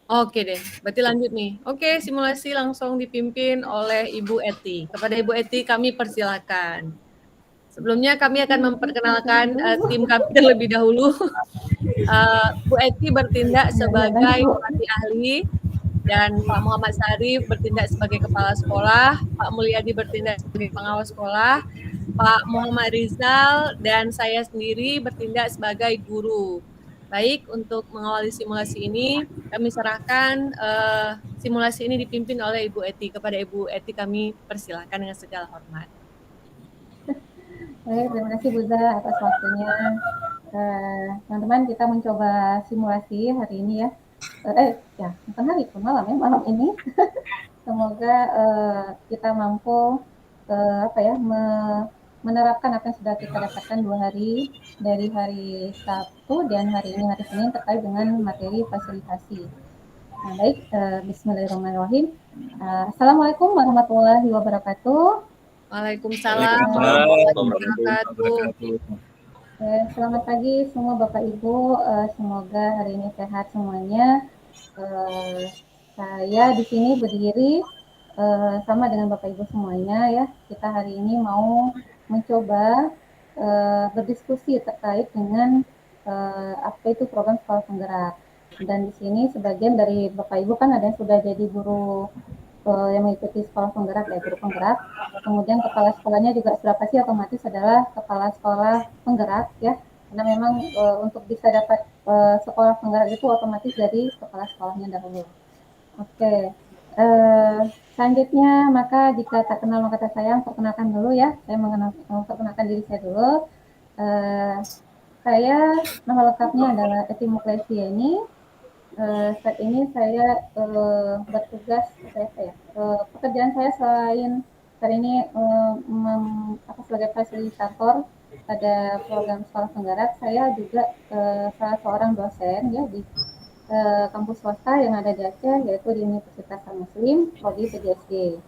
Oke deh, berarti lanjut nih. Oke, simulasi langsung dipimpin oleh Ibu Eti. Kepada Ibu Eti kami persilakan. Sebelumnya kami akan memperkenalkan tim kami terlebih dahulu. Bu Eti bertindak sebagai pelatih ahli dan Pak Muhammad Sarif bertindak sebagai kepala sekolah, Pak Mulyadi bertindak sebagai pengawas sekolah, Pak Muhammad Rizal dan saya sendiri bertindak sebagai guru. Baik, untuk mengawali simulasi ini, kami serahkan simulasi ini dipimpin oleh Ibu Eti. Kepada Ibu Eti kami persilakan dengan segala hormat. Terima kasih Buza atas waktunya. Teman-teman, kita mencoba simulasi hari ini ya. Bukan hari, malam ya, malam ini. Semoga kita mampu menerapkan apa yang sudah kita dapatkan 2 hari dari hari Sabtu dan hari ini hari Senin terkait dengan materi fasilitasi. Nah, baik, bismillahirrahmanirrahim. Assalamualaikum warahmatullahi wabarakatuh. Waalaikumsalam warahmatullahi wabarakatuh. Selamat pagi semua Bapak Ibu, semoga hari ini sehat semuanya. Saya di sini berdiri sama dengan Bapak Ibu semuanya ya. Kita hari ini mau mencoba berdiskusi terkait dengan apa itu program sekolah penggerak. Dan di sini sebagian dari Bapak Ibu kan ada yang sudah jadi guru yang mengikuti sekolah penggerak ya, guru penggerak. Kemudian kepala sekolahnya juga sudah pasti otomatis adalah kepala sekolah penggerak ya, karena memang untuk bisa dapat sekolah penggerak itu otomatis dari kepala sekolahnya dahulu. Oke, selanjutnya maka jika tak kenal maka tak sayang, perkenalkan dulu ya, saya memperkenalkan diri saya dulu. Saya nama lengkapnya adalah Eti Muklesiani. Saat ini saya bertugas pekerjaan saya selain saat ini sebagai fasilitator pada program sekolah penggerak, saya juga salah seorang dosen ya di kampus swasta yang ada di Aceh, yaitu di Universitas Al-Muslim, prodi PGSD.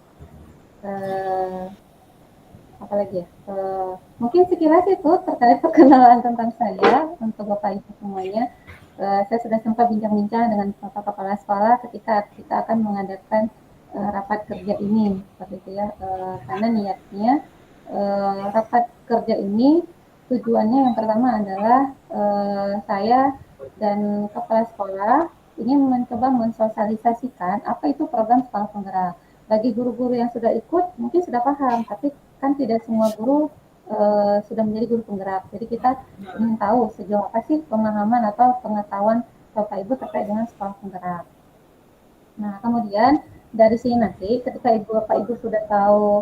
Apalagi ya, mungkin sekilas itu terkait perkenalan tentang saya untuk Bapak Ibu semuanya. Saya sudah sempat bincang-bincang dengan Bapak Kepala Sekolah ketika kita akan mengadakan rapat kerja ini, seperti itu ya, karena niatnya rapat kerja ini tujuannya yang pertama adalah saya dan Kepala Sekolah ini mencoba mensosialisasikan apa itu program sekolah penggerak. Bagi guru-guru yang sudah ikut mungkin sudah paham, tapi kan tidak semua guru sudah menjadi guru penggerak. Jadi kita ingin tahu sejauh apa sih pemahaman atau pengetahuan Bapak Ibu terkait dengan sekolah penggerak. Nah, kemudian dari sini nanti ketika Bapak Ibu sudah tahu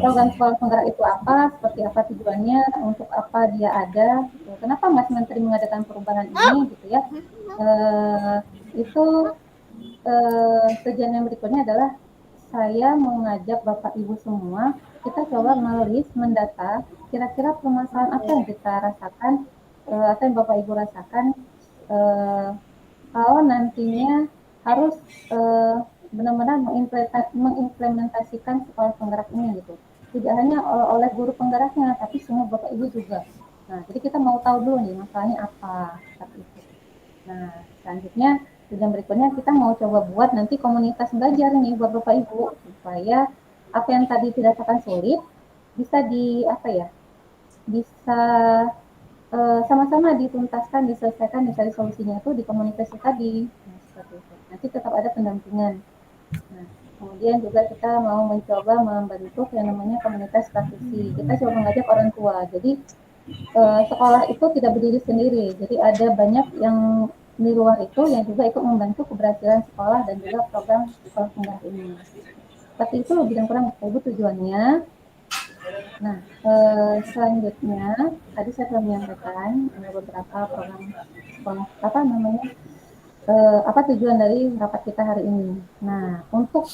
program sekolah penggerak itu apa, seperti apa tujuannya, untuk apa dia ada, kenapa Mas Menteri mengadakan perubahan ini gitu ya. Itu tujuan yang berikutnya adalah saya mengajak Bapak Ibu semua, kita coba menulis, mendata, kira-kira permasalahan apa yang kita rasakan, atau yang Bapak Ibu rasakan, kalau nantinya harus benar-benar mengimplementasikan sekolah penggerak ini gitu. Tidak hanya oleh guru penggeraknya, tapi semua Bapak Ibu juga. Nah, jadi kita mau tahu dulu nih masalahnya apa, seperti itu. Nah, selanjutnya tujuan berikutnya kita mau coba buat nanti komunitas belajar nih buat Bapak Ibu supaya apa yang tadi dirasakan sulit bisa bisa sama-sama dituntaskan, diselesaikan, dicari solusinya itu di komunitas tadi. Nah, seperti itu. Nanti tetap ada pendampingan. Nah, kemudian juga kita mau mencoba membentuk yang namanya komunitas praktisi. Kita coba mengajak orang tua. Jadi sekolah itu tidak berdiri sendiri. Jadi ada banyak yang di luar itu yang juga ikut membantu keberhasilan sekolah dan juga program sekolah penggerak ini. Seperti itu lebih dan kurang Ibu tujuannya. Nah, selanjutnya tadi saya telah menyampaikan beberapa program sekolah apa tujuan dari rapat kita hari ini. Nah, untuk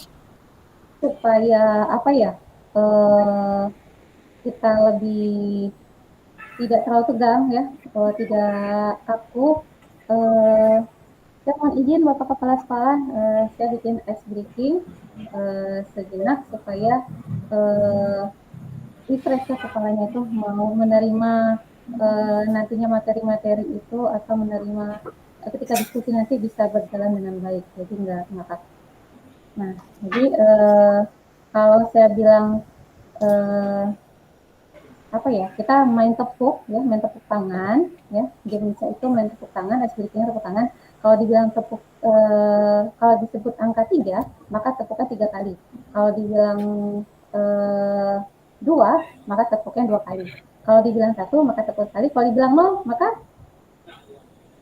supaya kita lebih tidak terlalu tegang ya, tidak kaku. Saya mohon izin Bapak Kepala Sekolah, saya bikin ice breaking sejenak supaya refresh ya kepalanya itu mau menerima nantinya materi-materi itu atau menerima ketika diskusi nanti bisa berjalan dengan baik, jadi nggak ngakak. Nah, jadi kalau saya bilang apa ya, kita main tepuk ya, main tepuk tangan ya, di Indonesia itu main tepuk tangan, expresinya tepuk tangan. Kalau dibilang tepuk kalau disebut angka 3, maka tepuknya 3 kali. Kalau dibilang 2, maka tepuknya 2 kali. Kalau dibilang 1, maka tepuk sekali. Kalau dibilang 0, maka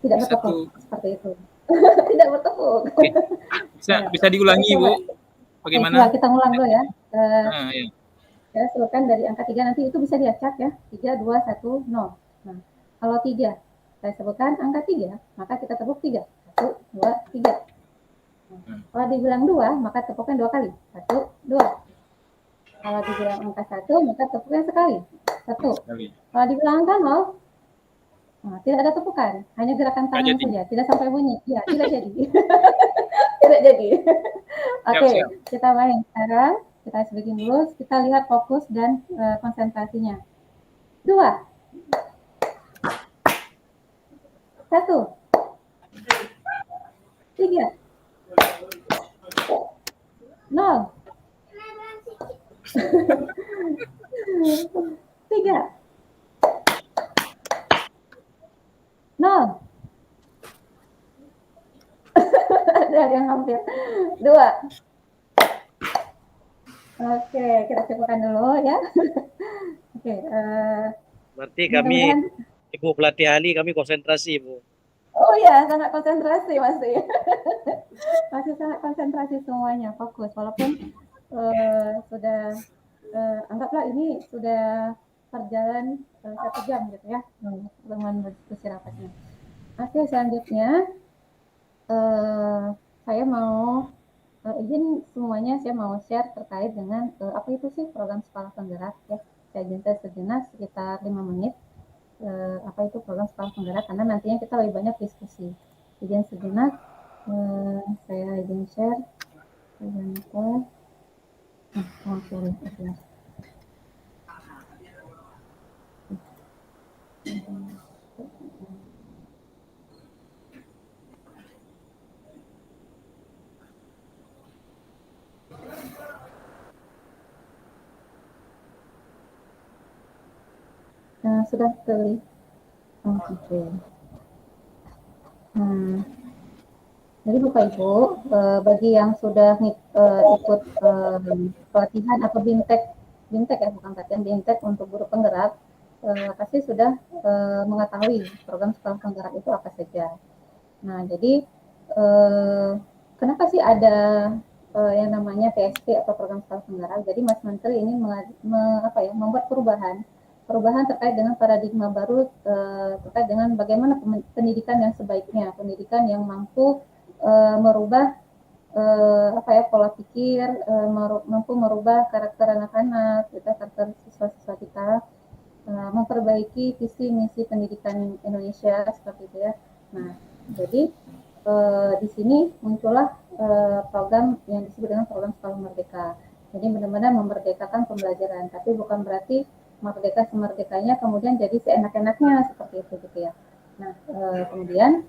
tidak bertepuk. Seperti itu. Tidak bertepuk. Oke. Bisa diulangi, Bu? Bagaimana? Ya, kita ulang dulu ya. Ya. Ya, sebutkan dari angka 3 nanti itu bisa diacak ya. 3, 2, 1, 0. Nah, kalau 3, saya sebutkan angka 3, maka kita tepuk 3. 1, 2, 3. Nah, kalau dibilang 2, maka tepuknya 2 kali. 1, 2. Kalau dibilang angka 1, maka tepuknya sekali. 1. Kalau dibilang angka 0, nah, tidak ada tepukan. Hanya gerakan tangan saja. Tidak sampai bunyi. Ya, tidak jadi. Tidak jadi. Oke, kita main sekarang. Kita bikin dulu, kita lihat fokus dan konsentrasinya. 2, 1, 3, 0, 3, 0. Ada yang hampir. 2. Oke, kita cukupkan dulu ya. Oke. Berarti kami, Ibu pelatih ahli, kami konsentrasi, Bu. Oh ya, sangat konsentrasi masih. Masih sangat konsentrasi semuanya, fokus. Walaupun sudah, anggaplah ini sudah berjalan 1 jam gitu ya, dengan diskusi rapatnya. Oke, selanjutnya saya mau izin semuanya, saya mau share terkait dengan apa itu sih program sekolah penggerak ya. Saya jeda sejenak sekitar 5 menit. Apa itu program sekolah penggerak, karena nantinya kita lebih banyak diskusi. Izin sejenak, saya izin share. Sorry. Sudah terlihat. Oke. Jadi Bapak Ibu, bagi yang sudah ikut pelatihan atau BIMTEK ya, bukan pelatihan, BIMTEK untuk guru penggerak, pasti sudah mengetahui program sekolah penggerak itu apa saja. Nah, jadi kenapa sih ada yang namanya PSP atau program sekolah penggerak? Jadi Mas Menteri ini membuat perubahan terkait dengan paradigma baru terkait dengan bagaimana pendidikan yang sebaiknya, pendidikan yang mampu merubah pola pikir, mampu merubah karakter anak-anak, karakter siswa-siswa kita, memperbaiki visi misi pendidikan Indonesia seperti itu ya. Nah, jadi di sini muncullah program yang disebut dengan program Sekolah Merdeka. Jadi benar-benar memerdekakan pembelajaran, tapi bukan berarti merdeka semerdekanya kemudian jadi seenak-enaknya seperti itu gitu ya. Nah, kemudian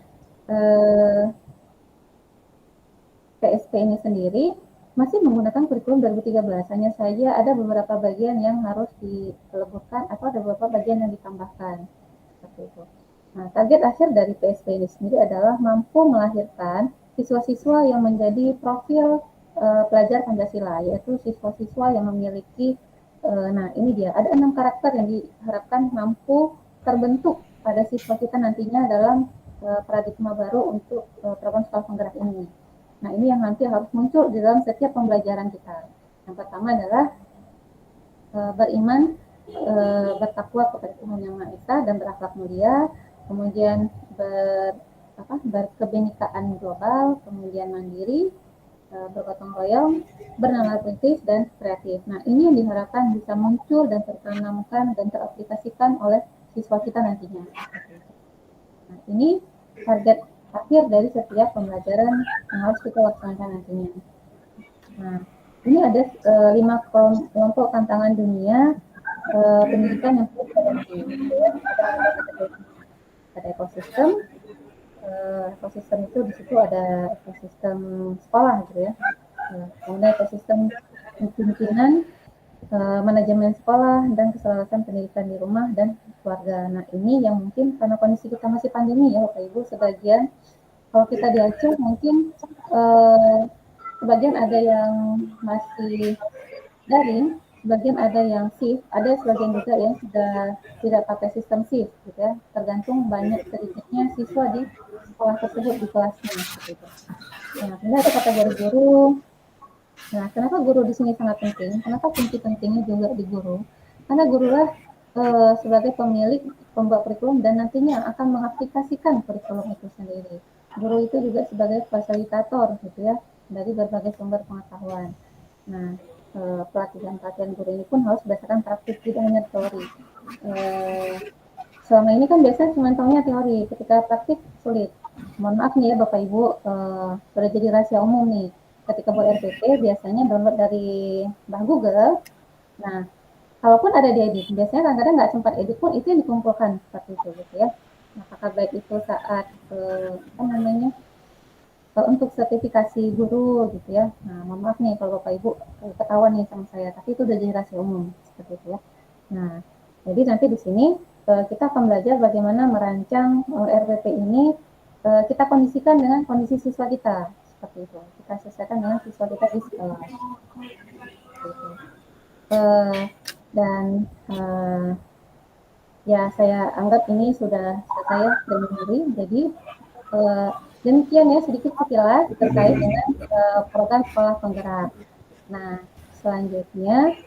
PSP ini sendiri masih menggunakan kurikulum 2013, hanya saja ada beberapa bagian yang harus dileburkan atau ada beberapa bagian yang ditambahkan seperti itu. Nah, target akhir dari PSP ini sendiri adalah mampu melahirkan siswa-siswa yang menjadi profil pelajar Pancasila, yaitu siswa-siswa yang memiliki nah ini dia, ada 6 karakter yang diharapkan mampu terbentuk pada siswa kita nantinya dalam paradigma baru untuk program sekolah penggerak ini. Nah, ini yang nanti harus muncul di dalam setiap pembelajaran kita. Yang pertama adalah beriman, bertakwa kepada Tuhan Yang Maha Esa dan berakhlak mulia, kemudian berkebinekaan global, kemudian mandiri, bergotong royong, bernalar kritis, dan kreatif. Nah, ini yang diharapkan bisa muncul dan tertanamkan dan teraplikasikan oleh siswa kita nantinya. Nah, ini target akhir dari setiap pembelajaran yang harus kita laksanakan nantinya. Nah, ini ada 5 kelompok tantangan dunia pendidikan yang perlu kita hadapi. Ada ekosistem, ekosistem itu di situ ada ekosistem sekolah gitu ya. Kemudian ekosistem pimpinan, manajemen sekolah, dan keselamatan pendidikan di rumah dan keluarga. Nah, ini yang mungkin karena kondisi kita masih pandemi ya Bapak Ibu, sebagian kalau kita di Aceh mungkin sebagian ada yang masih daring, sebagian ada yang shift, ada sebagian juga yang sudah tidak pakai sistem shift gitu ya, tergantung banyak sedikitnya siswa di sekolah tersebut di kelasnya seperti itu. Nah, kemudian ada kategori guru. Nah, kenapa guru di sini sangat penting? Kenapa pentingnya juga di guru? Karena gurulah sebagai pemilik pembuat kurikulum dan nantinya akan mengaplikasikan kurikulum itu sendiri. Guru itu juga sebagai fasilitator gitu ya dari berbagai sumber pengetahuan. Nah, pelatihan guru ini pun harus berdasarkan praktik, tidak hanya teori. Selama ini kan biasanya cuma tahunya teori, ketika praktik sulit. Mohon maaf nih ya Bapak Ibu, sudah jadi rahasia umum nih. Ketika buat RPP biasanya download dari Mbah Google. Nah, kalaupun ada diedit, biasanya kadang-kadang nggak sempat edit pun itu yang dikumpulkan seperti itu gitu ya. Apakah baik itu saat untuk sertifikasi guru gitu ya. Nah, mohon maaf nih kalau Bapak Ibu ketahuan nih sama saya, tapi itu udah jadi rahasia umum seperti itu ya. Nah, jadi nanti di sini kita akan belajar bagaimana merancang RPP ini, kita kondisikan dengan kondisi siswa kita seperti itu. Kita sesuaikan dengan siswa kita di sekolah. Gitu. Dan ya saya anggap ini sudah selesai dari. Jadi demikian ya sedikit sekilas terkait dengan program sekolah penggerak. Nah, selanjutnya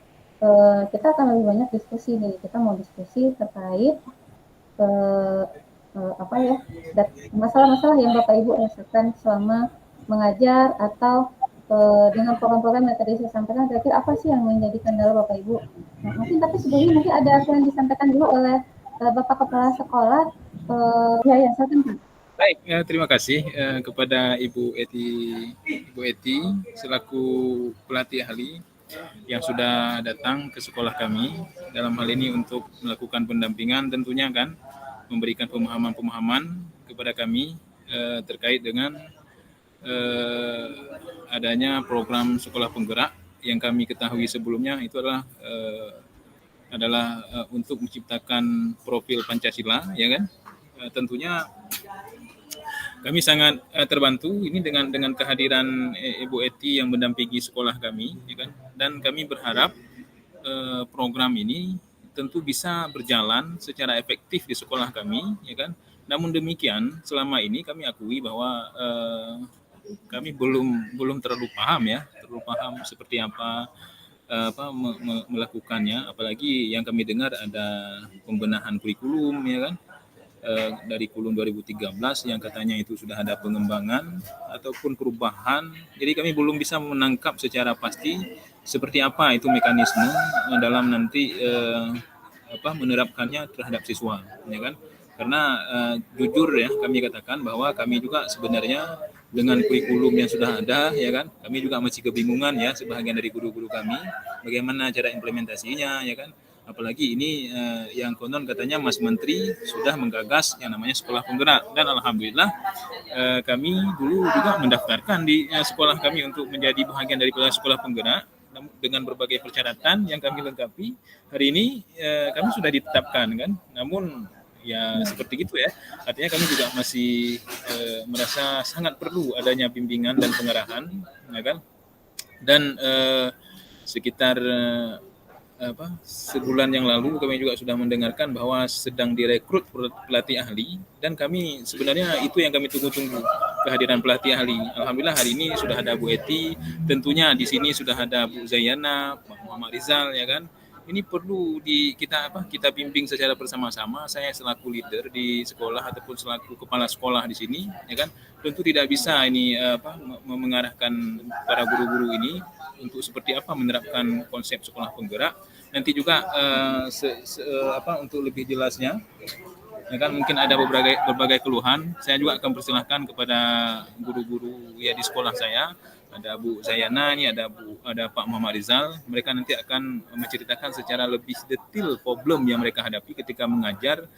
kita akan lebih banyak diskusi nih. Kita mau diskusi terkait masalah-masalah yang Bapak Ibu rasakan selama mengajar atau dengan program-program yang tadi saya sampaikan. Kira-kira apa sih yang menjadi kendala Bapak Ibu? Nah, mungkin tapi sebelumnya mungkin ada yang disampaikan dulu oleh Bapak Kepala Sekolah. Ya, silakan Pak. Baik, terima kasih kepada Ibu Eti selaku pelatih ahli yang sudah datang ke sekolah kami dalam hal ini untuk melakukan pendampingan, tentunya kan memberikan pemahaman-pemahaman kepada kami terkait dengan adanya program sekolah penggerak yang kami ketahui sebelumnya itu adalah untuk menciptakan profil Pancasila, ya kan? Tentunya kami sangat terbantu ini dengan kehadiran Ibu Eti yang mendampingi sekolah kami, ya kan? Dan kami berharap program ini tentu bisa berjalan secara efektif di sekolah kami, ya kan? Namun demikian, selama ini kami akui bahwa kami belum terlalu paham seperti apa melakukannya. Apalagi yang kami dengar ada pembenahan kurikulum, ya kan? Dari kurikulum 2013 yang katanya itu sudah ada pengembangan ataupun perubahan. Jadi kami belum bisa menangkap secara pasti seperti apa itu mekanisme dalam nanti menerapkannya terhadap siswa, ya kan? Karena jujur ya kami katakan bahwa kami juga sebenarnya dengan kurikulum yang sudah ada, ya kan, kami juga masih kebingungan ya sebagian dari guru-guru kami bagaimana cara implementasinya, ya kan. Apalagi ini yang konon katanya Mas Menteri sudah menggagas yang namanya sekolah penggerak, dan alhamdulillah kami dulu juga mendaftarkan di sekolah kami untuk menjadi bahagian daripada sekolah penggerak dengan berbagai persyaratan yang kami lengkapi. Hari ini kami sudah ditetapkan kan, namun ya seperti gitu ya, artinya kami juga masih merasa sangat perlu adanya bimbingan dan pengarahan, ya kan. Dan sekitar sebulan yang lalu kami juga sudah mendengarkan bahwa sedang direkrut pelatih ahli, dan kami sebenarnya itu yang kami tunggu-tunggu, kehadiran pelatih ahli. Alhamdulillah hari ini sudah ada Bu Eti, tentunya di sini sudah ada Bu Zayana, Pak Muhammad Rizal, ya kan. Ini perlu kita bimbing secara bersama-sama. Saya selaku leader di sekolah ataupun selaku kepala sekolah di sini, ya kan, tentu tidak bisa ini mengarahkan para guru-guru ini untuk seperti apa menerapkan konsep sekolah penggerak. Nanti juga untuk lebih jelasnya ya kan mungkin ada berbagai keluhan. Saya juga akan persilahkan kepada guru-guru ya di sekolah saya. Ada Bu Zayana, ini ada Pak Muhammad Rizal. Mereka nanti akan menceritakan secara lebih detail problem yang mereka hadapi ketika mengajar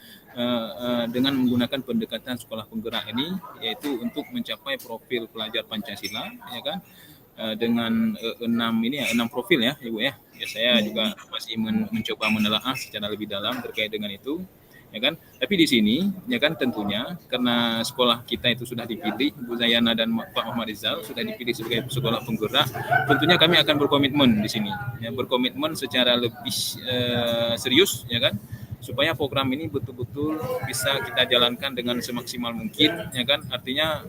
dengan menggunakan pendekatan sekolah penggerak ini, yaitu untuk mencapai profil pelajar Pancasila, ya kan, dengan 6 profil ya Ibu ya. Ya saya juga masih mencoba menelaah secara lebih dalam terkait dengan itu. Ya kan, tapi di sini ya kan tentunya karena sekolah kita itu sudah dipilih, Bu Zayana dan Pak Muhammad Rizal sudah dipilih sebagai sekolah penggerak, tentunya kami akan berkomitmen di sini, ya, berkomitmen secara lebih serius, ya kan, supaya program ini betul-betul bisa kita jalankan dengan semaksimal mungkin, ya kan, artinya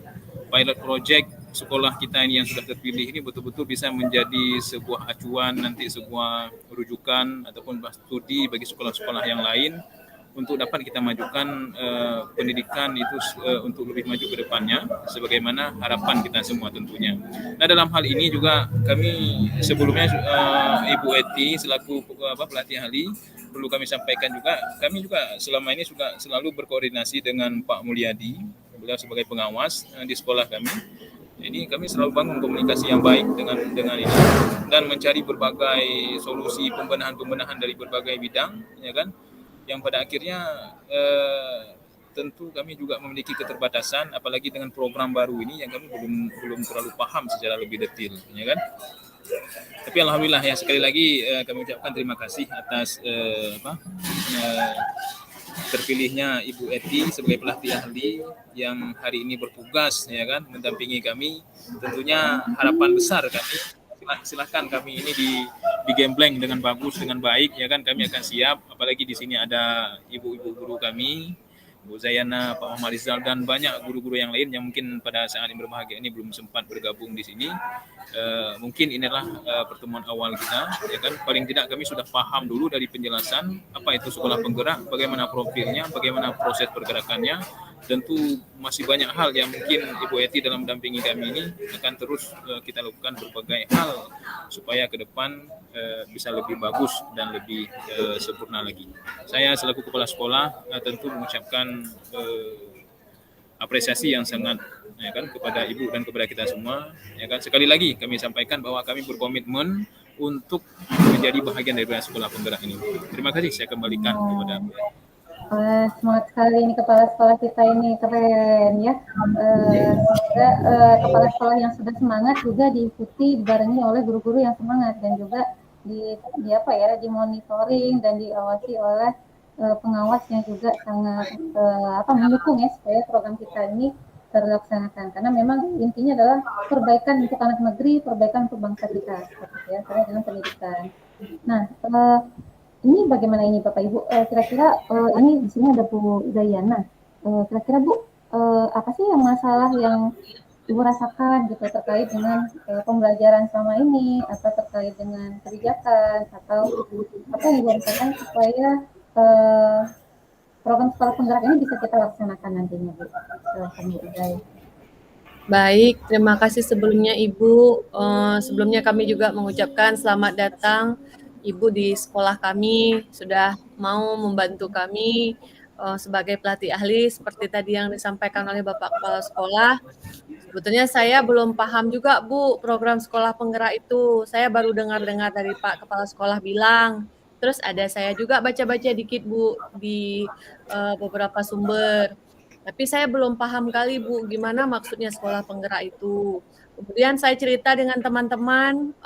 pilot project sekolah kita ini yang sudah terpilih ini betul-betul bisa menjadi sebuah acuan, nanti sebuah rujukan ataupun studi bagi sekolah-sekolah yang lain untuk dapat kita majukan pendidikan itu untuk lebih maju ke depannya sebagaimana harapan kita semua tentunya. Nah, dalam hal ini juga kami sebelumnya Ibu Eti selaku pelatih ahli perlu kami sampaikan juga, kami juga selama ini juga selalu berkoordinasi dengan Pak Mulyadi, beliau sebagai pengawas di sekolah kami. Jadi kami selalu bangun komunikasi yang baik dengan ini dan mencari berbagai solusi pembenahan dari berbagai bidang, ya kan, yang pada akhirnya tentu kami juga memiliki keterbatasan, apalagi dengan program baru ini yang kami belum terlalu paham secara lebih detail, ya kan. Tapi alhamdulillah ya, sekali lagi kami ucapkan terima kasih atas terpilihnya Ibu Eti sebagai pelatih ahli yang hari ini bertugas, ya kan, mendampingi kami. Tentunya harapan besar kami, silahkan kami ini digembleng dengan bagus, dengan baik, ya kan, kami akan siap. Apalagi di sini ada ibu-ibu guru kami, Bu Zayana, Pak Muhammad Rizal, dan banyak guru-guru yang lain yang mungkin pada saat yang berbahagia ini belum sempat bergabung di sini. Mungkin inilah pertemuan awal kita, ya kan. Paling tidak kami sudah paham dulu dari penjelasan apa itu sekolah penggerak, bagaimana profilnya, bagaimana proses pergerakannya. Tentu masih banyak hal yang mungkin Ibu Eti dalam mendampingi kami ini akan terus kita lakukan berbagai hal supaya ke depan bisa lebih bagus dan lebih sempurna lagi. Saya selaku kepala sekolah tentu mengucapkan apresiasi yang sangat, ya kan, kepada Ibu dan kepada kita semua, ya kan. Sekali lagi kami sampaikan bahwa kami berkomitmen untuk menjadi bahagian dari sekolah penggerak ini. Terima kasih, saya kembalikan kepada Bu. Semangat sekali ini kepala sekolah kita ini, keren ya. Semoga kepala sekolah yang sudah semangat juga diikuti dibarengi oleh guru-guru yang semangat, dan juga dimonitoring dan diawasi oleh pengawas yang juga sangat mendukung ya supaya program kita ini terlaksanakan. Karena memang intinya adalah perbaikan untuk anak negeri, perbaikan untuk bangsa kita, ya, terkait dengan pendidikan. Nah, ini bagaimana ini Bapak Ibu? Kira-kira ini di sini ada Bu Zayana. Kira-kira Bu, apa sih yang masalah yang Ibu rasakan gitu terkait dengan pembelajaran selama ini, atau terkait dengan kebijakan, atau apa yang Ibu rasakan supaya program sekolah penggerak ini bisa kita laksanakan nantinya, Bu? Silahkan Bu Zayana. Baik, terima kasih sebelumnya Ibu. Sebelumnya kami juga mengucapkan selamat datang Ibu di sekolah kami, sudah mau membantu kami sebagai pelatih ahli seperti tadi yang disampaikan oleh Bapak Kepala Sekolah. Sebetulnya saya belum paham juga Bu program sekolah penggerak itu. Saya baru dengar-dengar dari Pak Kepala Sekolah bilang. Terus ada saya juga baca-baca dikit Bu di beberapa sumber. Tapi saya belum paham kali Bu gimana maksudnya sekolah penggerak itu. Kemudian saya cerita dengan teman-teman,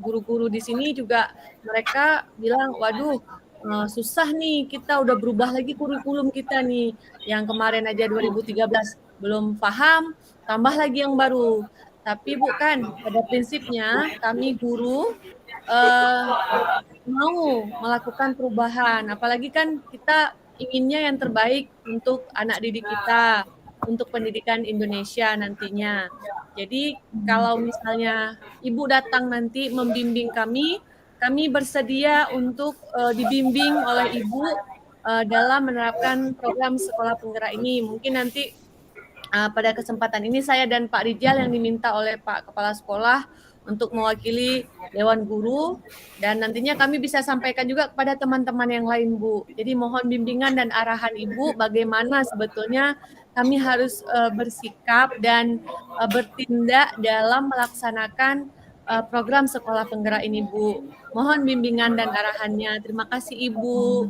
guru-guru di sini juga, mereka bilang, waduh susah nih, kita udah berubah lagi kurikulum kita nih, yang kemarin aja 2013 belum paham, tambah lagi yang baru. Tapi Bu kan, pada prinsipnya kami guru mau melakukan perubahan, apalagi kan kita inginnya yang terbaik untuk anak didik kita, untuk pendidikan Indonesia nantinya. Jadi kalau misalnya Ibu datang nanti membimbing kami bersedia untuk dibimbing oleh Ibu dalam menerapkan program sekolah penggerak ini. Mungkin nanti pada kesempatan ini saya dan Pak Rijal yang diminta oleh Pak Kepala Sekolah untuk mewakili Dewan Guru, dan nantinya kami bisa sampaikan juga kepada teman-teman yang lain, Bu. Jadi mohon bimbingan dan arahan Ibu bagaimana sebetulnya kami harus bersikap dan bertindak dalam melaksanakan program sekolah penggerak ini, Bu. Mohon bimbingan dan arahannya. Terima kasih, Ibu.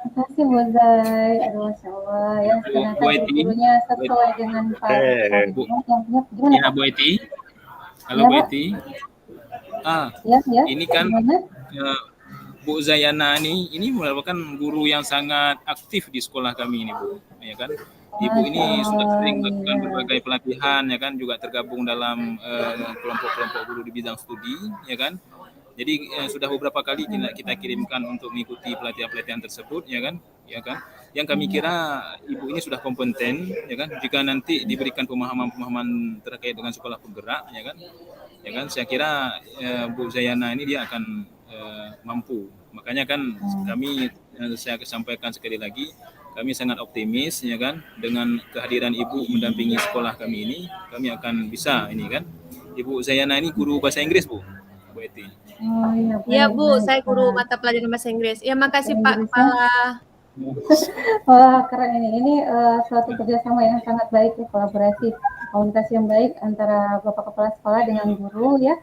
Terima kasih Bu Zai. Aduh, Masya Allah. Ya, ternyata Bu Eti, guru-gurunya sesuai dengan Pak Bu, gimana ya Pak? Bu Eti, halo Ya Bu Pak? Eti. Ah, Ya, ya. ini kan Gimana? Bu Zayana ini merupakan guru yang sangat aktif di sekolah kami ini, Bu. Ya kan? Ibu Masya ini sudah Allah, sering melakukan iya. berbagai pelatihan, ya kan, juga tergabung dalam kelompok-kelompok guru di bidang studi, ya kan. Jadi sudah beberapa kali kita kirimkan untuk mengikuti pelatihan-pelatihan tersebut, ya kan, ya kan. Yang kami kira ibu ini sudah kompeten, ya kan. Jika nanti diberikan pemahaman-pemahaman terkait dengan sekolah penggerak, ya kan. Saya kira Bu Zayana ini dia akan mampu. Makanya kan kami saya sampaikan sekali lagi, kami sangat optimis, ya kan, dengan kehadiran ibu mendampingi sekolah kami ini, kami akan bisa ini kan. Ibu Zayana ini guru bahasa Inggris, Bu Eti. Oh iya, Iya, baik, Bu, baik, saya guru Pak. mata pelajaran bahasa Inggris. Ya, makasih Bahasa Pak Inggrisnya. Kepala. Wah, keren ini. Ini suatu kerjasama yang sangat baik ya, kolaborasi, komunikasi yang baik antara Bapak Kepala Sekolah dengan guru ya.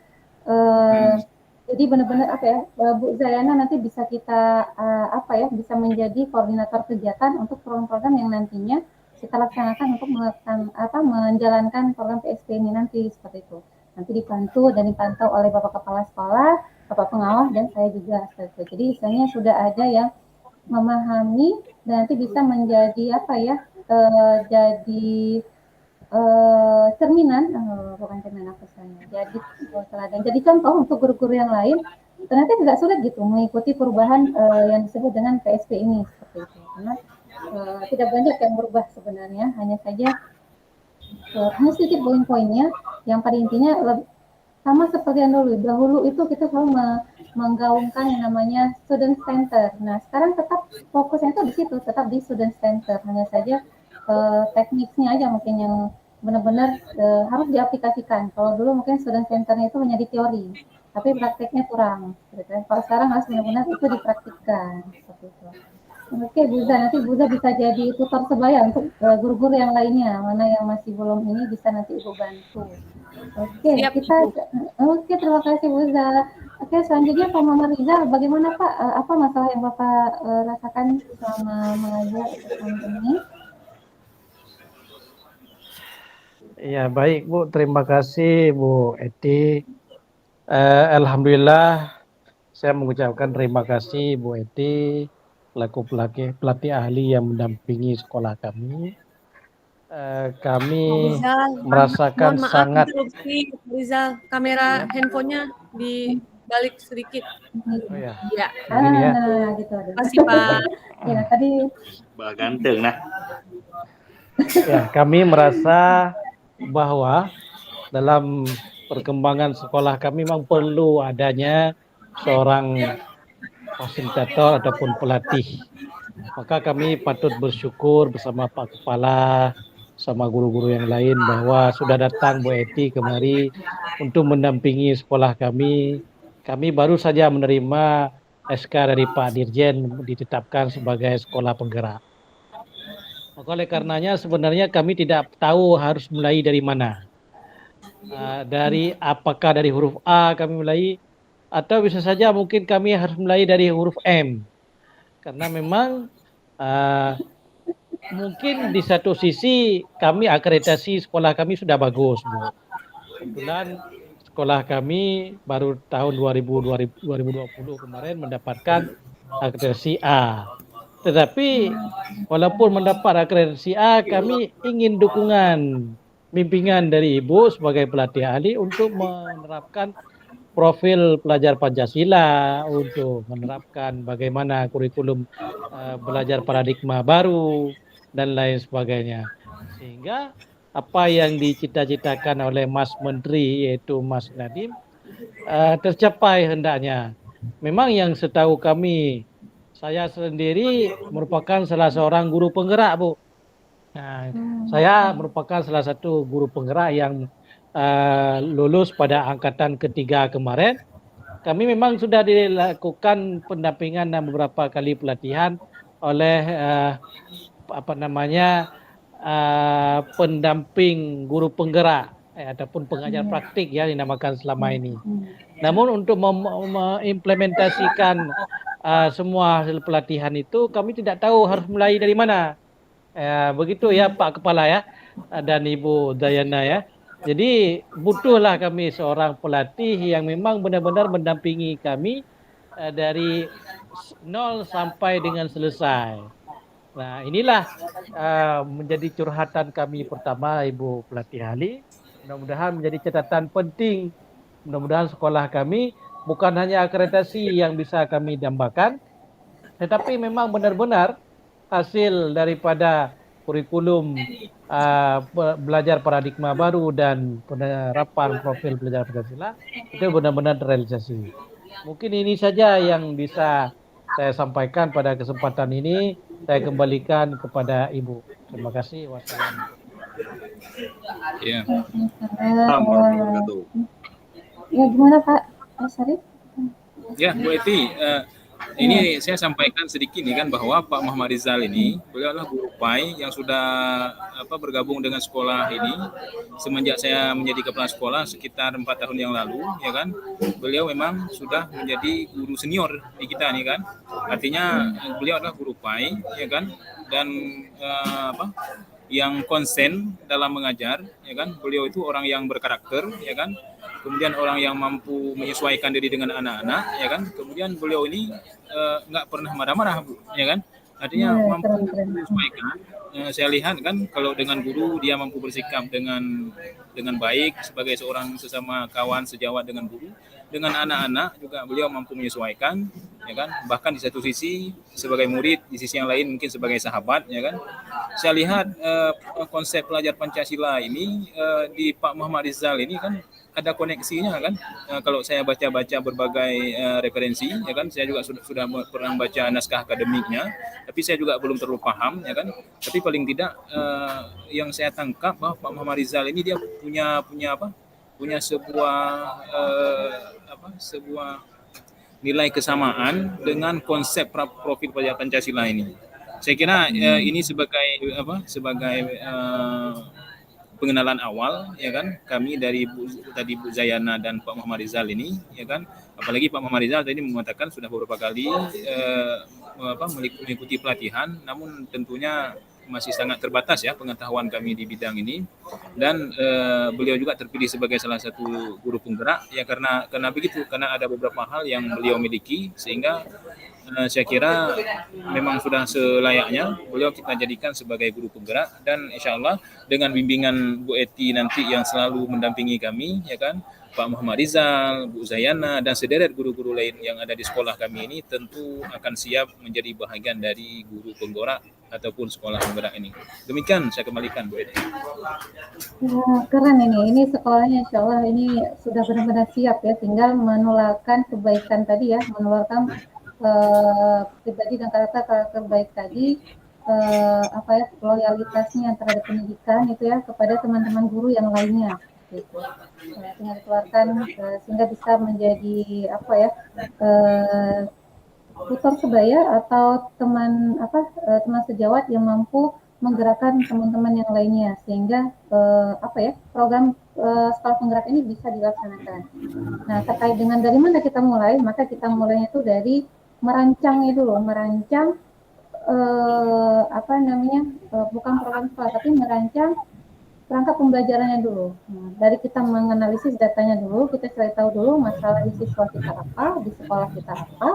Jadi benar-benar apa ya, Bu Zayana nanti bisa kita apa ya, bisa menjadi koordinator kegiatan untuk program-program yang nantinya kita laksanakan untuk menjalankan program PSP ini nanti seperti itu. Nanti dibantu dan dipantau oleh Bapak Kepala Sekolah, Bapak Pengawas, dan saya juga seperti itu. Jadi misalnya sudah ada yang memahami dan nanti bisa menjadi apa ya, jadi cerminan, bukan cerminan apa istilahnya, jadi teladan, jadi contoh untuk guru-guru yang lain. Ternyata tidak sulit gitu mengikuti perubahan yang disebut dengan PSP ini seperti itu, karena tidak banyak yang berubah sebenarnya, hanya saja hanya sedikit poin-poinnya yang pada intinya sama seperti yang dahulu itu kita selalu menggaungkan yang namanya student center. Nah, sekarang tetap fokusnya itu di situ, tetap di student center. Hanya saja tekniknya aja mungkin yang benar-benar harus diaplikasikan. Kalau dulu mungkin student centernya itu hanya di teori, tapi prakteknya kurang. Gitu. Kalau sekarang harus benar-benar itu dipraktikkan. Seperti itu. Oke, Buza, nanti Buza bisa jadi tutor sebaya untuk guru-guru yang lainnya, mana yang masih belum ini bisa nanti Ibu bantu. Oke, Siap, oke, terima kasih Buza. Oke, selanjutnya Pak Muhammad Rizal, bagaimana Pak, apa masalah yang Bapak rasakan selama mengajar ini? Ya, baik Bu, terima kasih Bu Eti. Alhamdulillah saya mengucapkan terima kasih Bu Eti, pelatih ahli yang mendampingi sekolah kami. Kami Rizal, merasakan mohon maaf sangat. interupsi, Rizal, kamera handphonenya dibalik sedikit. Oh ya. Iya. Begini ya. Gitu. Terima kasih Pak. Ya, tadi. Bah ganteng nah. Ya, kami merasa bahwa dalam perkembangan sekolah kami memang perlu adanya seorang fasilitator ataupun pelatih. Maka kami patut bersyukur bersama Pak Kepala, sama guru-guru yang lain bahwa sudah datang Bu Eti kemari untuk mendampingi sekolah kami. Kami baru saja menerima SK dari Pak Dirjen ditetapkan sebagai sekolah penggerak. Maka oleh karenanya sebenarnya kami tidak tahu harus mulai dari mana. Apakah dari huruf A kami mulai, atau bisa saja mungkin kami harus mulai dari huruf M. Karena memang mungkin di satu sisi kami akreditasi sekolah kami sudah bagus, Bu. Kebetulan sekolah kami baru tahun 2020 kemarin mendapatkan akreditasi A. Tetapi walaupun mendapat akreditasi A, kami ingin dukungan bimbingan dari Ibu sebagai pelatih ahli untuk menerapkan profil pelajar Pancasila, untuk menerapkan bagaimana kurikulum belajar paradigma baru dan lain sebagainya. Sehingga apa yang dicita-citakan oleh Mas Menteri yaitu Mas Nadiem tercapai hendaknya. Memang yang setahu kami, saya sendiri merupakan salah seorang guru penggerak, Bu. Nah, saya merupakan salah satu guru penggerak yang lulus pada angkatan ketiga kemarin, kami memang sudah dilakukan pendampingan dan beberapa kali pelatihan oleh pendamping guru penggerak ataupun pengajar praktik ya dinamakan selama ini. Namun untuk mengimplementasikan semua hasil pelatihan itu kami tidak tahu harus mulai dari mana. Begitu ya Pak Kepala ya dan Ibu Dayana ya. Jadi butuhlah kami seorang pelatih yang memang benar-benar mendampingi kami dari nol sampai dengan selesai. Nah inilah menjadi curhatan kami pertama Ibu Pelatih Ali. Mudah-mudahan menjadi catatan penting. Mudah-mudahan sekolah kami bukan hanya akreditasi yang bisa kami dambakan, tetapi memang benar-benar hasil daripada kurikulum belajar paradigma baru dan penerapan profil belajar Pancasila itu benar-benar terrealisasi. Mungkin ini saja yang bisa saya sampaikan pada kesempatan ini. Saya kembalikan kepada Ibu. Terima kasih. Wassalamualaikum. Ya. Ya gimana Pak Syarif? Ya, Bu Eti, ini saya sampaikan sedikit nih kan bahwa Pak Muhammad Rizal ini beliau adalah guru PAI yang sudah bergabung dengan sekolah ini semenjak saya menjadi kepala sekolah sekitar 4 tahun yang lalu, ya kan. Beliau memang sudah menjadi guru senior di kita nih kan. Artinya beliau adalah guru PAI, ya kan, dan yang konsen dalam mengajar, ya kan. Beliau itu orang yang berkarakter, ya kan. Kemudian orang yang mampu menyesuaikan diri dengan anak-anak, ya kan. Kemudian beliau ini nggak pernah marah-marah, Bu, ya kan. Artinya mampu menyesuaikan. Saya lihat kan kalau dengan guru dia mampu bersikap dengan baik sebagai seorang sesama kawan sejawat dengan guru. Dengan anak-anak juga beliau mampu menyesuaikan, ya kan. Bahkan di satu sisi sebagai murid, di sisi yang lain mungkin sebagai sahabat, ya kan. Saya lihat konsep pelajar Pancasila ini di Pak Muhammad Rizal ini kan ada koneksinya kan. Kalau saya baca-baca berbagai referensi, ya kan, saya juga sudah pernah baca naskah akademiknya, tapi saya juga belum terlalu paham, ya kan. Tapi paling tidak yang saya tangkap bahwa Pak Muhammad Rizal ini dia punya sebuah nilai kesamaan dengan konsep profil pelajar Pancasila ini. Saya kira ini sebagai pengenalan awal, ya kan, kami dari Bu Zayana dan Pak Muhammad Rizal ini, ya kan, apalagi Pak Muhammad Rizal tadi mengatakan sudah beberapa kali mengikuti pelatihan, namun tentunya masih sangat terbatas ya pengetahuan kami di bidang ini, dan beliau juga terpilih sebagai salah satu guru penggerak ya karena ada beberapa hal yang beliau miliki sehingga saya kira memang sudah selayaknya beliau kita jadikan sebagai guru penggerak, dan insya Allah dengan bimbingan Bu Eti nanti yang selalu mendampingi kami, ya kan, Pak Muhammad Rizal, Bu Zayana, dan sederet guru-guru lain yang ada di sekolah kami ini tentu akan siap menjadi bahagian dari guru penggerak ataupun sekolah penggerak ini. Demikian saya kembalikan Bu Eti. Ya, keren ini sekolahnya insya Allah ini sudah benar-benar siap ya, tinggal menularkan kebaikan tadi ya, menularkan pribadi dan karakter baik tadi, loyalitasnya terhadap pendidikan itu ya kepada teman-teman guru yang lainnya gitu. Tinggal dikeluarkan sehingga bisa menjadi tutor sebaya atau teman sejawat yang mampu menggerakkan teman-teman yang lainnya sehingga program sekolah penggerak ini bisa dilaksanakan. Nah, terkait dengan dari mana kita mulai, maka kita mulainya itu dari merancangnya dulu, bukan program sekolah tapi merancang perangkat pembelajarannya dulu. Nah, dari kita menganalisis datanya dulu, kita cari tahu dulu masalah di siswa kita apa, di sekolah kita apa.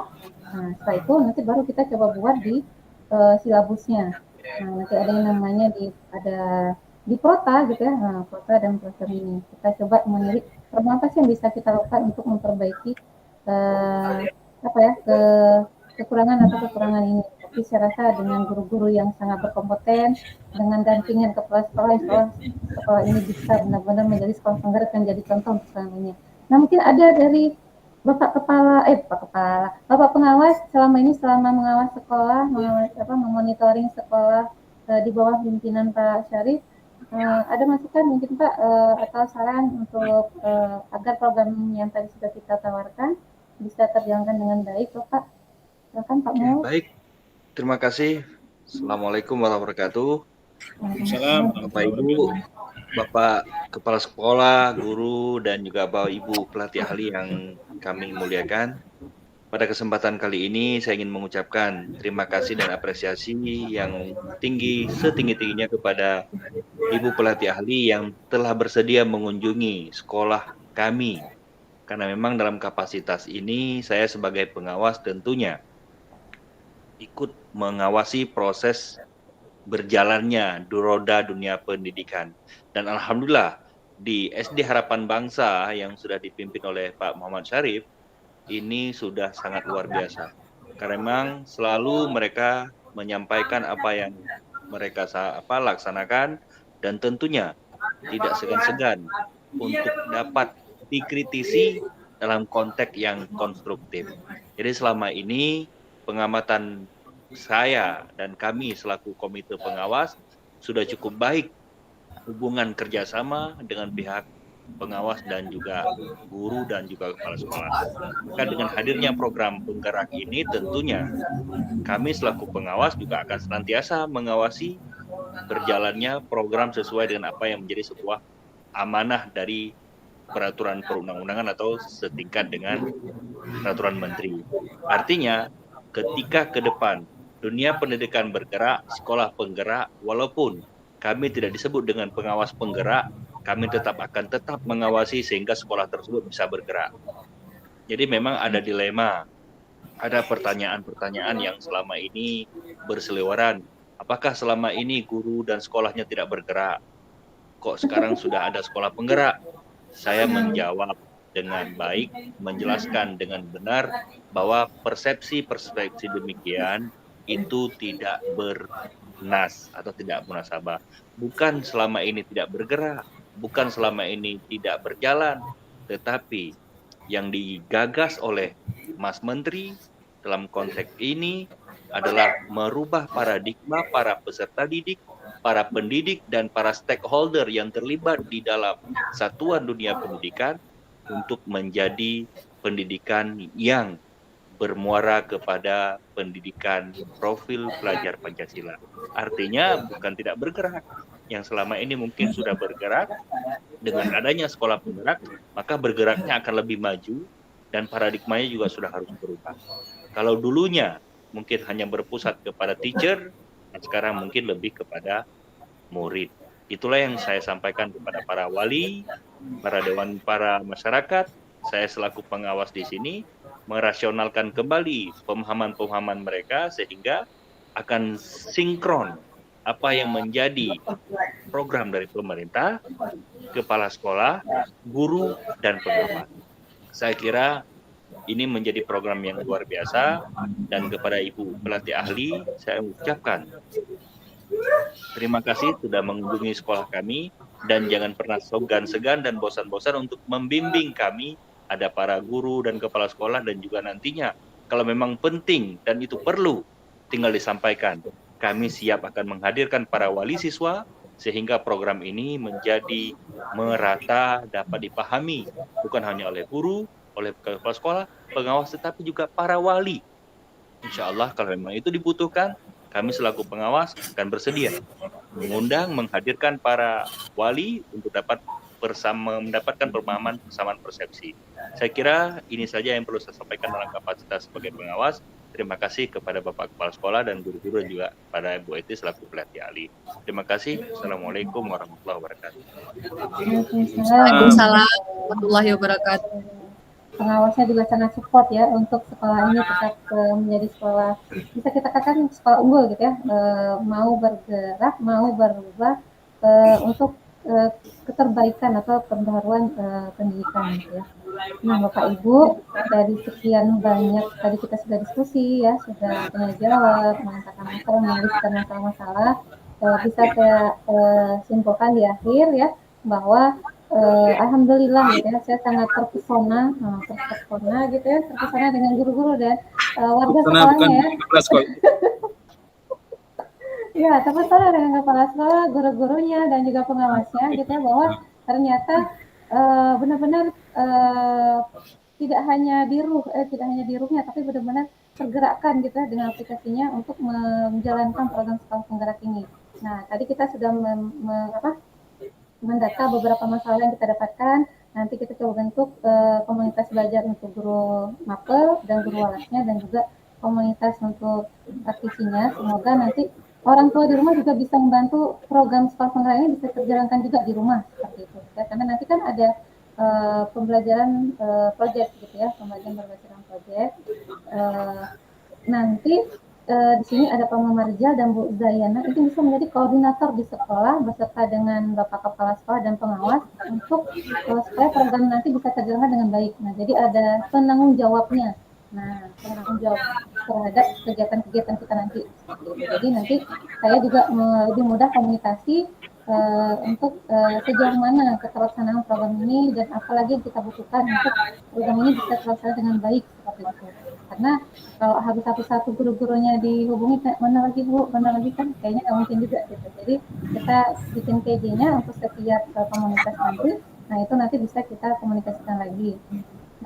Nah, setelah itu nanti baru kita coba buat di silabusnya. Nah, nanti ada yang namanya di Prota gitu ya. Nah, Prota dan Prota ini kita coba menilik apa sih yang bisa kita lakukan untuk memperbaiki kekurangan ini. Tapi saya rasa dengan guru-guru yang sangat berkompeten, dengan dampingan kepala sekolah ini bisa benar-benar menjadi sekolah penggerak dan jadi contoh untuk selanjutnya. Nah, mungkin ada dari Bapak pengawas selama mengawas sekolah, memonitoring sekolah di bawah pimpinan Pak Syarif, ada masukan mungkin Pak atau saran untuk agar program yang tadi sudah kita tawarkan bisa terjalankan dengan baik, Pak? Silakan Pak Mul. Baik, terima kasih. Assalamualaikum warahmatullahi wabarakatuh. Waalaikumsalam. Bapak Ibu, Bapak Kepala Sekolah, Guru, dan juga Bapak Ibu pelatih ahli yang kami muliakan. Pada kesempatan kali ini saya ingin mengucapkan terima kasih dan apresiasi yang tinggi, setinggi-tingginya kepada Ibu pelatih ahli yang telah bersedia mengunjungi sekolah kami. Karena memang dalam kapasitas ini saya sebagai pengawas tentunya ikut mengawasi proses berjalannya roda dunia pendidikan. Dan alhamdulillah di SD Harapan Bangsa yang sudah dipimpin oleh Pak Muhammad Syarif ini sudah sangat luar biasa. Karena memang selalu mereka menyampaikan apa yang mereka laksanakan dan tentunya tidak segan-segan untuk dapat dikritisi dalam konteks yang konstruktif. Jadi selama ini pengamatan saya dan kami selaku komite pengawas sudah cukup baik hubungan kerjasama dengan pihak pengawas dan juga guru dan juga kepala sekolah. Maka dengan hadirnya program penggerak ini tentunya kami selaku pengawas juga akan senantiasa mengawasi berjalannya program sesuai dengan apa yang menjadi sebuah amanah dari peraturan perundang-undangan atau setingkat dengan peraturan menteri. Artinya ketika ke depan dunia pendidikan bergerak, sekolah penggerak, walaupun kami tidak disebut dengan pengawas penggerak, kami tetap mengawasi sehingga sekolah tersebut bisa bergerak. Jadi memang ada dilema, ada pertanyaan-pertanyaan yang selama ini berseliweran. Apakah selama ini guru dan sekolahnya tidak bergerak? Kok sekarang sudah ada sekolah penggerak? Saya menjawab dengan baik, menjelaskan dengan benar bahwa persepsi demikian itu tidak bernas atau tidak munasabah. Bukan selama ini tidak bergerak, bukan selama ini tidak berjalan, tetapi yang digagas oleh Mas Menteri dalam konteks ini adalah merubah paradigma para peserta didik, para pendidik, dan para stakeholder yang terlibat di dalam satuan dunia pendidikan untuk menjadi pendidikan yang bermuara kepada pendidikan profil pelajar Pancasila. Artinya bukan tidak bergerak, yang selama ini mungkin sudah bergerak, dengan adanya sekolah penggerak, maka bergeraknya akan lebih maju dan paradigmanya juga sudah harus berubah. Kalau dulunya mungkin hanya berpusat kepada teacher, dan sekarang mungkin lebih kepada murid. Itulah yang saya sampaikan kepada para wali, para dewan, para masyarakat. Saya selaku pengawas di sini merasionalkan kembali pemahaman-pemahaman mereka sehingga akan sinkron apa yang menjadi program dari pemerintah, kepala sekolah, guru, dan pengawas. Saya kira ini menjadi program yang luar biasa dan kepada Ibu pelatih ahli saya ucapkan terima kasih sudah mengunjungi sekolah kami dan jangan pernah segan-segan dan bosan-bosan untuk membimbing kami. Ada para guru dan kepala sekolah dan juga nantinya kalau memang penting dan itu perlu tinggal disampaikan. Kami siap akan menghadirkan para wali siswa sehingga program ini menjadi merata dapat dipahami bukan hanya oleh guru, oleh kepala sekolah, pengawas tetapi juga para wali. Insya Allah kalau memang itu dibutuhkan, kami selaku pengawas akan bersedia mengundang, menghadirkan para wali untuk dapat mendapatkan pemahaman persamaan persepsi. Saya kira ini saja yang perlu saya sampaikan dalam kapasitas sebagai pengawas. Terima kasih kepada Bapak Kepala Sekolah dan guru-guru dan juga pada Bu Eti selaku pelatih ahli. Terima kasih. Assalamualaikum warahmatullahi wabarakatuh. Waalaikumsalam warahmatullahi wabarakatuh. Pengawasnya juga sangat support ya untuk sekolah ini tetap menjadi sekolah, bisa kita katakan sekolah unggul gitu ya, mau bergerak, mau berubah untuk keterbaikan atau pembaharuan pendidikan gitu ya. Nah Bapak Ibu, dari sekian banyak tadi kita sudah diskusi ya, sudah tanya jawab, mengatakan masalah, menuliskan masalah-masalah, bisa saya simpulkan di akhir ya bahwa alhamdulillah gitu ya, saya sangat terpesona gitu ya, terpesona dengan guru-guru dan warga sekolahnya ya. Ya, tepat banget dengan kepala sekolah, guru-gurunya, dan juga pengawasnya gitu ya, bahwa ternyata benar-benar tidak hanya tidak hanya di rumahnya, tapi benar-benar tergerakkan gitu ya dengan aplikasinya untuk menjalankan program sekolah penggerak ini. Nah, tadi kita sudah mendata beberapa masalah yang kita dapatkan. Nanti kita coba bentuk komunitas belajar untuk guru mapel dan guru walasnya, dan juga komunitas untuk praktisinya. Semoga nanti orang tua di rumah juga bisa membantu program sekolah penggerak ini bisa terjalankan juga di rumah seperti itu. Ya, karena nanti kan ada pembelajaran proyek gitu ya, pembelajaran berdasarkan proyek. Nanti di sini ada Pak Mamarja dan Bu Zayana, itu bisa menjadi koordinator di sekolah beserta dengan Bapak Kepala Sekolah dan pengawas untuk supaya program nanti bisa terjalankan dengan baik. Nah, jadi ada penanggung jawabnya. Nah, penanggung jawab terhadap kegiatan-kegiatan kita nanti. Jadi nanti saya juga lebih mudah komunikasi untuk sejauh mana keterlaksanaan program ini dan apalagi yang kita butuhkan untuk program ini bisa terlaksana dengan baik seperti itu. Karena kalau habis satu-satu guru-gurunya dihubungi mana lagi Bu, mana lagi kan kayaknya nggak mungkin juga gitu. Jadi kita bikin PJ-nya untuk setiap komunitas nanti. Nah, itu nanti bisa kita komunikasikan lagi.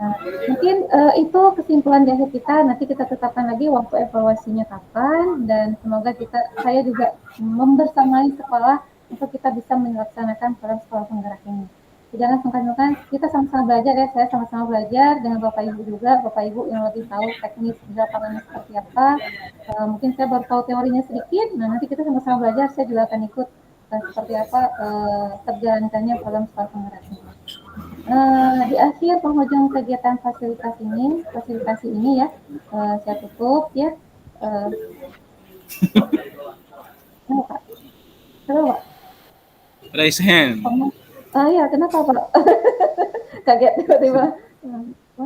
Nah, mungkin itu kesimpulan di akhir kita. Nanti kita tetapkan lagi waktu evaluasinya kapan, dan semoga saya juga membersamai sekolah untuk kita bisa melaksanakan program sekolah penggerak ini. Jangan sungkan-sungkan, kita sama-sama belajar ya, saya sama-sama belajar dengan Bapak Ibu juga, Bapak Ibu yang lebih tahu teknis di lapangannya seperti apa. Mungkin saya baru tahu teorinya sedikit, nah nanti kita sama-sama belajar, saya juga akan ikut seperti apa terjalankannya program sekolah penggerak ini. Di akhir penghujung kegiatan fasilitasi ini ya, saya tutup ya. Pak. Halo Pak. Raise hand. Ya, kenapa Pak? Kaget tiba-tiba.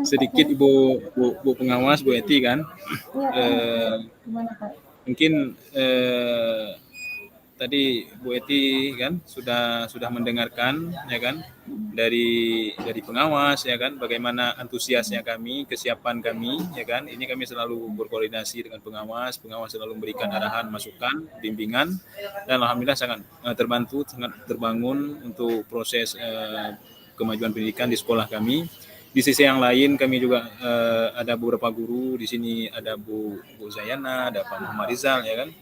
Sedikit Bu pengawas, Bu Eti kan. Gimana Pak? Mungkin tadi Bu Eti kan sudah mendengarkan ya kan dari pengawas ya kan, bagaimana antusiasnya kami, kesiapan kami ya kan. Ini kami selalu berkoordinasi dengan pengawas selalu memberikan arahan, masukan, bimbingan, dan alhamdulillah sangat terbantu, sangat terbangun untuk proses kemajuan pendidikan di sekolah kami. Di sisi yang lain kami juga ada beberapa guru di sini, ada Bu Zayana, ada Pak Muhammad Rizal ya kan.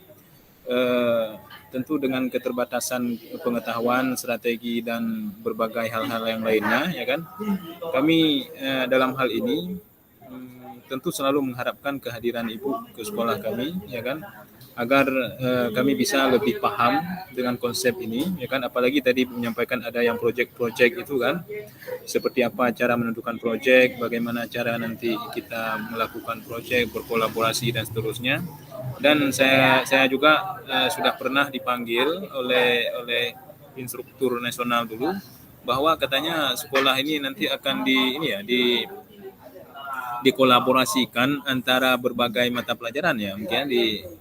Tentu dengan keterbatasan pengetahuan, strategi, dan berbagai hal-hal yang lainnya ya kan, kami dalam hal ini tentu selalu mengharapkan kehadiran Ibu ke sekolah kami ya kan, agar kami bisa lebih paham dengan konsep ini ya kan. Apalagi tadi menyampaikan ada yang project-project itu kan, seperti apa cara menentukan project, bagaimana cara nanti kita melakukan project, berkolaborasi dan seterusnya. Dan saya juga sudah pernah dipanggil oleh instruktur nasional dulu, bahwa katanya sekolah ini nanti akan dikolaborasikan antara berbagai mata pelajaran ya, mungkin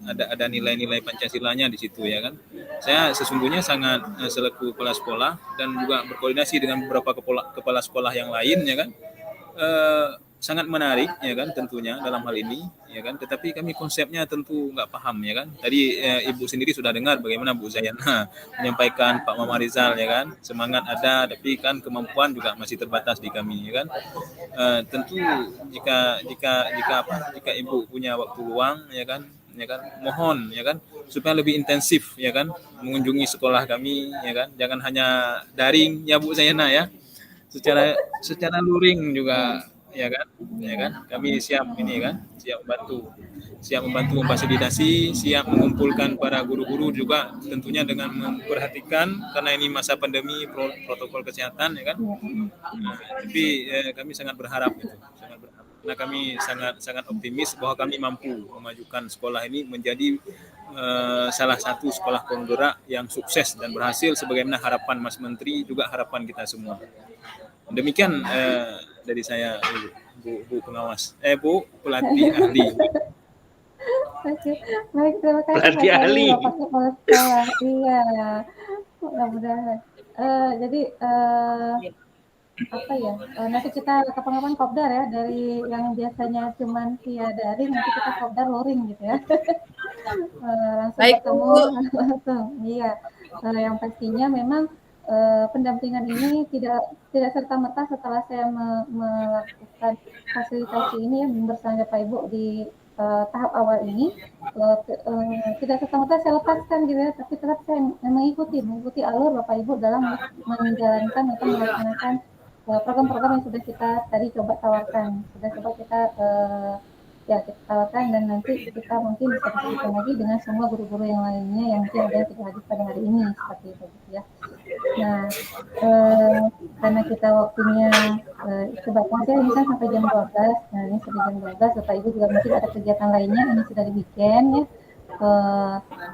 ada nilai-nilai Pancasilanya di situ ya kan. Saya sesungguhnya sangat selaku kepala sekolah dan juga berkoordinasi dengan beberapa kepala sekolah yang lain ya kan, sangat menarik ya kan tentunya dalam hal ini ya kan, tetapi kami konsepnya tentu nggak paham ya kan. Tadi Ibu sendiri sudah dengar bagaimana Bu Zayana menyampaikan, Pak Muhammad Rizal ya kan, semangat ada tapi kan kemampuan juga masih terbatas di kami ya kan. Tentu jika Ibu punya waktu luang ya kan, mohon ya kan supaya lebih intensif ya kan mengunjungi sekolah kami ya kan, jangan hanya daring ya Bu Zayana ya, secara luring juga ya kan, kami siap membantu memfasilitasi, siap mengumpulkan para guru-guru juga tentunya dengan memperhatikan karena ini masa pandemi, protokol kesehatan ya kan. Tapi kami sangat berharap karena kami sangat optimis bahwa kami mampu memajukan sekolah ini menjadi salah satu sekolah penggerak yang sukses dan berhasil sebagaimana harapan Mas Menteri, juga harapan kita semua. Demikian dari saya, Bu pengawas, Bu pelatih ahli. Oke, baik, terima kasih Pelatih ahli. Bapak Kepala Sekolah. Iya, mudah-mudahan. Jadi apa ya, nanti kita kapan-kapan kopdar ya, dari yang biasanya cuman via daring nanti kita kopdar luring gitu ya. Langsung Baik, ketemu Bu. langsung. Iya. Yang pastinya memang pendampingan ini tidak serta-merta setelah saya melakukan fasilitasi ini ya bersama Bapak Ibu di tahap awal ini tidak serta-merta saya lepaskan gitu ya, tapi tetap saya mengikuti alur Bapak Ibu dalam menjalankan atau melaksanakan program-program yang sudah kita tadi coba tawarkan, sudah coba kita ya kita tawarkan, dan nanti kita mungkin bisa diskusikan lagi dengan semua guru-guru yang lainnya yang mungkin ada yang tidak hadir pada hari ini seperti itu gitu ya. Nah, karena kita waktunya sebatasnya ini kan sampai jam 12. Nah, ini sudah jam 12, Bapak Ibu juga mungkin ada kegiatan lainnya, ini sudah di weekend ya.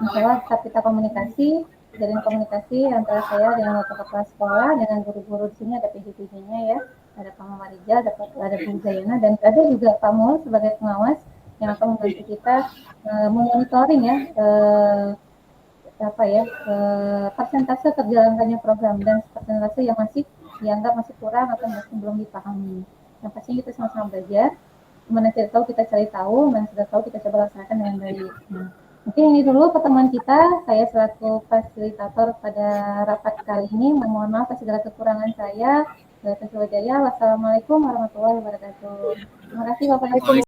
Insya Allah tetap kita komunikasi, jalin komunikasi antara saya dengan Bapak Kepala Sekolah, dengan guru-guru di sini ada PJ-PJ-nya ya, ada Pak Marijal, ada Bu Zayana, dan ada juga Pak Mul sebagai pengawas yang akan membantu kita memonitoring ya persentase terjalankannya program dan persentase yang masih dianggap masih kurang atau masih belum dipahami. Yang pastinya kita sama-sama belajar, mana tidak tahu kita cari tahu, mana sudah tahu kita coba laksanakan dengan baik. Nah, mungkin ini dulu pertemuan kita. Saya selaku fasilitator pada rapat kali ini memohon maaf atas segala kekurangan saya. Wassalamualaikum warahmatullahi wabarakatuh. Terima kasih Bapak Ibu.